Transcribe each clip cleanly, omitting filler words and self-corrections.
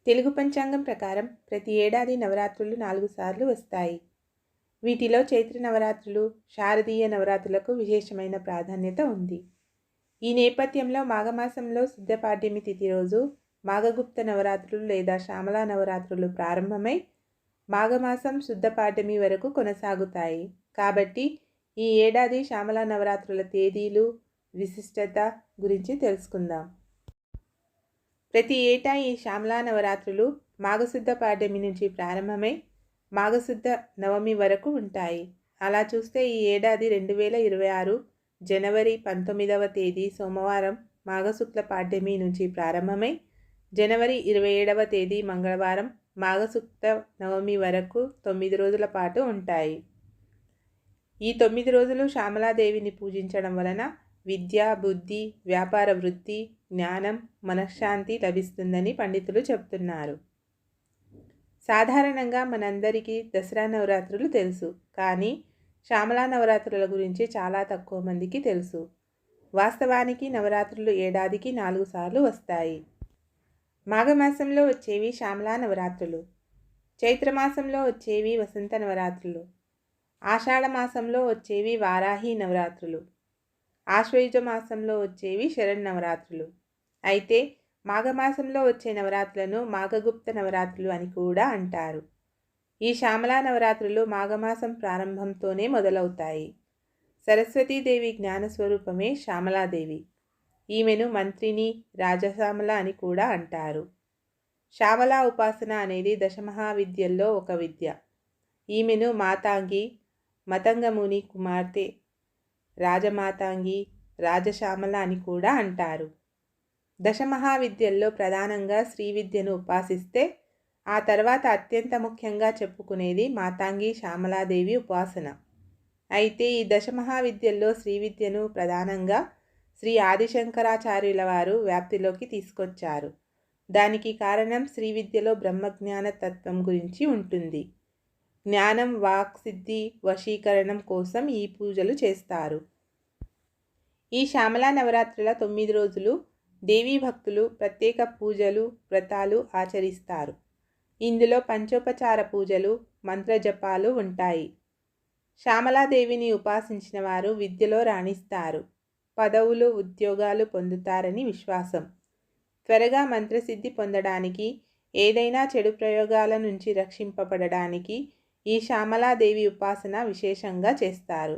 తెలుగు పంచాంగం ప్రకారం ప్రతి ఏడాది నవరాత్రులు 4 సార్లు వస్తాయి. వీటిలో చైత్ర నవరాత్రులు, శారదీయ నవరాత్రులకు విశేషమైన ప్రాధాన్యత ఉంది. ఈ నేపథ్యంలో మాఘమాసంలో శుద్ధ పాడ్యమి తిథి రోజు మాఘగుప్త నవరాత్రులు లేదా శ్యామలా నవరాత్రులు ప్రారంభమై మాఘమాసం శుద్ధ పాడ్యమి వరకు కొనసాగుతాయి. కాబట్టి ఈ ఏడాది శ్యామలా నవరాత్రుల తేదీలు, విశిష్టత గురించి తెలుసుకుందాం. ప్రతి ఏటా ఈ శ్యామలా నవరాత్రులు మాఘశుద్ధ పాడ్యమి నుంచి ప్రారంభమై మాఘశుద్ధ నవమి వరకు ఉంటాయి. అలా చూస్తే ఈ ఏడాది 2026 జనవరి 19వ తేదీ సోమవారం మాఘశుక్ల పాడ్యమి నుంచి ప్రారంభమై జనవరి 27వ తేదీ మంగళవారం మాఘశుక్ల నవమి వరకు 9 రోజుల పాటు ఉంటాయి. ఈ 9 రోజులు శ్యామలాదేవిని పూజించడం వలన విద్య, బుద్ధి, వ్యాపార వృద్ధి, జ్ఞానం, మనశ్శాంతి లభిస్తుందని పండితులు చెప్తున్నారు. సాధారణంగా మనందరికీ దసరా నవరాత్రులు తెలుసు, కానీ శ్యామలా నవరాత్రుల గురించి చాలా తక్కువ మందికి తెలుసు. వాస్తవానికి నవరాత్రులు ఏడాదికి 4 సార్లు వస్తాయి. మాఘమాసంలో వచ్చేవి శ్యామలా నవరాత్రులు, చైత్రమాసంలో వచ్చేవి వసంత నవరాత్రులు, ఆషాఢ మాసంలో వచ్చేవి వారాహి నవరాత్రులు, ఆశ్వయుజ మాసంలో వచ్చేవి శరన్నవరాత్రులు. అయితే మాఘమాసంలో వచ్చే నవరాత్రులను మాఘగుప్త నవరాత్రులు అని కూడా అంటారు. ఈ శ్యామలా నవరాత్రులు మాఘమాసం ప్రారంభంతోనే మొదలవుతాయి. సరస్వతీదేవి జ్ఞానస్వరూపమే శ్యామలాదేవి. ఈమెను మంత్రిని, రాజశ్యామల అని కూడా అంటారు. శ్యామలా ఉపాసన అనేది దశమహావిద్యల్లో ఒక విద్య. ఈమెను మాతాంగి, మతంగముని కుమార్తె, రాజమాతాంగి, రాజశ్యామల అని కూడా అంటారు. దశమహావిద్యల్లో ప్రధానంగా శ్రీ విద్యను ఉపాసిస్తే ఆ తర్వాత అత్యంత ముఖ్యంగా చెప్పుకునేది మాతాంగి శ్యామలాదేవి ఉపాసన. అయితే ఈ దశమహావిద్యల్లో శ్రీ విద్యను ప్రధానంగా శ్రీ ఆదిశంకరాచార్యుల వారు వ్యాప్తిలోకి తీసుకొచ్చారు. దానికి కారణం శ్రీ విద్యలో బ్రహ్మజ్ఞాన తత్వం గురించి ఉంటుంది. జ్ఞానం, వాక్ సిద్ధి, వశీకరణం కోసం ఈ పూజలు చేస్తారు. ఈ శ్యామలా నవరాత్రుల 9 రోజులు దేవీ భక్తులు ప్రత్యేక పూజలు, వ్రతాలు ఆచరిస్తారు. ఇందులో పంచోపచార పూజలు, మంత్రజపాలు ఉంటాయి. శ్యామలాదేవిని ఉపాసించిన వారు విద్యలో రాణిస్తారు, పదవులు, ఉద్యోగాలు పొందుతారని విశ్వాసం. త్వరగా మంత్రసిద్ధి పొందడానికి, ఏదైనా చెడు ప్రయోగాల నుంచి రక్షింపబడడానికి ఈ శ్యామలాదేవి ఉపాసన విశేషంగా చేస్తారు.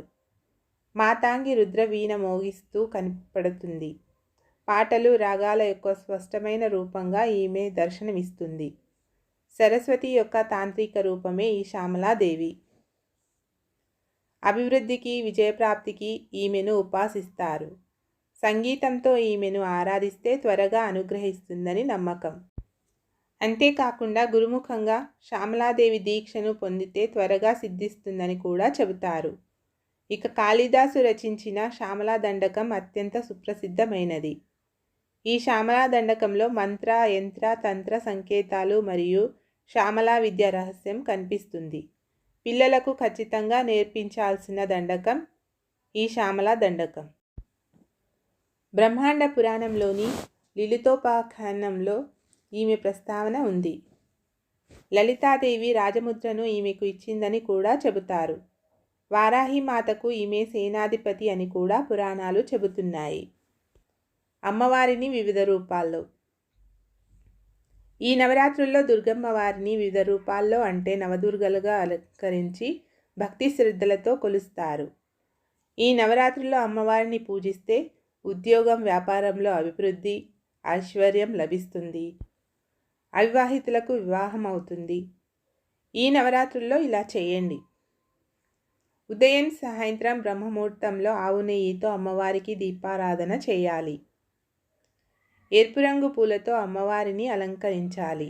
మాతాంగి రుద్రవీణ మోగిస్తూ కనపడుతుంది. పాటలు, రాగాల యొక్క స్పష్టమైన రూపంగా ఈమె దర్శనమిస్తుంది. సరస్వతి యొక్క తాంత్రిక రూపమే ఈ శ్యామలాదేవి. అభివృద్ధికి, విజయప్రాప్తికి ఈమెను ఉపాసిస్తారు. సంగీతంతో ఈమెను ఆరాధిస్తే త్వరగా అనుగ్రహిస్తుందని నమ్మకం. అంతేకాకుండా గురుముఖంగా శ్యామలాదేవి దీక్షను పొందితే త్వరగా సిద్ధిస్తుందని కూడా చెబుతారు. ఇక కాళిదాసు రచించిన శ్యామలా దండకం అత్యంత సుప్రసిద్ధమైనది. ఈ శ్యామలా దండకంలో మంత్ర, యంత్ర, తంత్ర సంకేతాలు మరియు శ్యామలా విద్య రహస్యం కనిపిస్తుంది. పిల్లలకు ఖచ్చితంగా నేర్పించాల్సిన దండకం ఈ శ్యామలా దండకం. బ్రహ్మాండ పురాణంలోని లిలితోపాఖ్యానంలో ఈమె ప్రస్తావన ఉంది. లలితాదేవి రాజముద్రను ఈమెకు ఇచ్చిందని కూడా చెబుతారు. వారాహి మాతకు ఈమె సేనాధిపతి అని కూడా పురాణాలు చెబుతున్నాయి. అమ్మవారిని వివిధ రూపాల్లో. ఈ నవరాత్రుల్లో దుర్గమ్మ వారిని వివిధ రూపాల్లో అంటే నవదుర్గలుగా అలంకరించి భక్తి శ్రద్ధలతో కొలుస్తారు. ఈ నవరాత్రుల్లో అమ్మవారిని పూజిస్తే ఉద్యోగం, వ్యాపారంలో అభివృద్ధి, ఐశ్వర్యం లభిస్తుంది. అవివాహితులకు వివాహం అవుతుంది. ఈ నవరాత్రుల్లో ఇలా చేయండి. ఉదయం, సాయంత్రం బ్రహ్మముహూర్తంలో ఆవు నెయ్యితో అమ్మవారికి దీపారాధన చేయాలి. ఎరుపు రంగు పూలతో అమ్మవారిని అలంకరించాలి.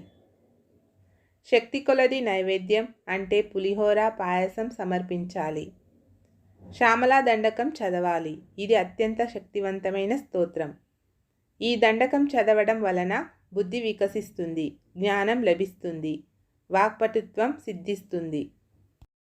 శక్తి కొలది నైవేద్యం అంటే పులిహోర, పాయసం సమర్పించాలి. శ్యామలా దండకం చదవాలి. ఇది అత్యంత శక్తివంతమైన స్తోత్రం. ఈ దండకం చదవడం వలన బుద్ధి వికసిస్తుంది, జ్ఞానం లభిస్తుంది, వాక్పటుత్వం సిద్ధిస్తుంది.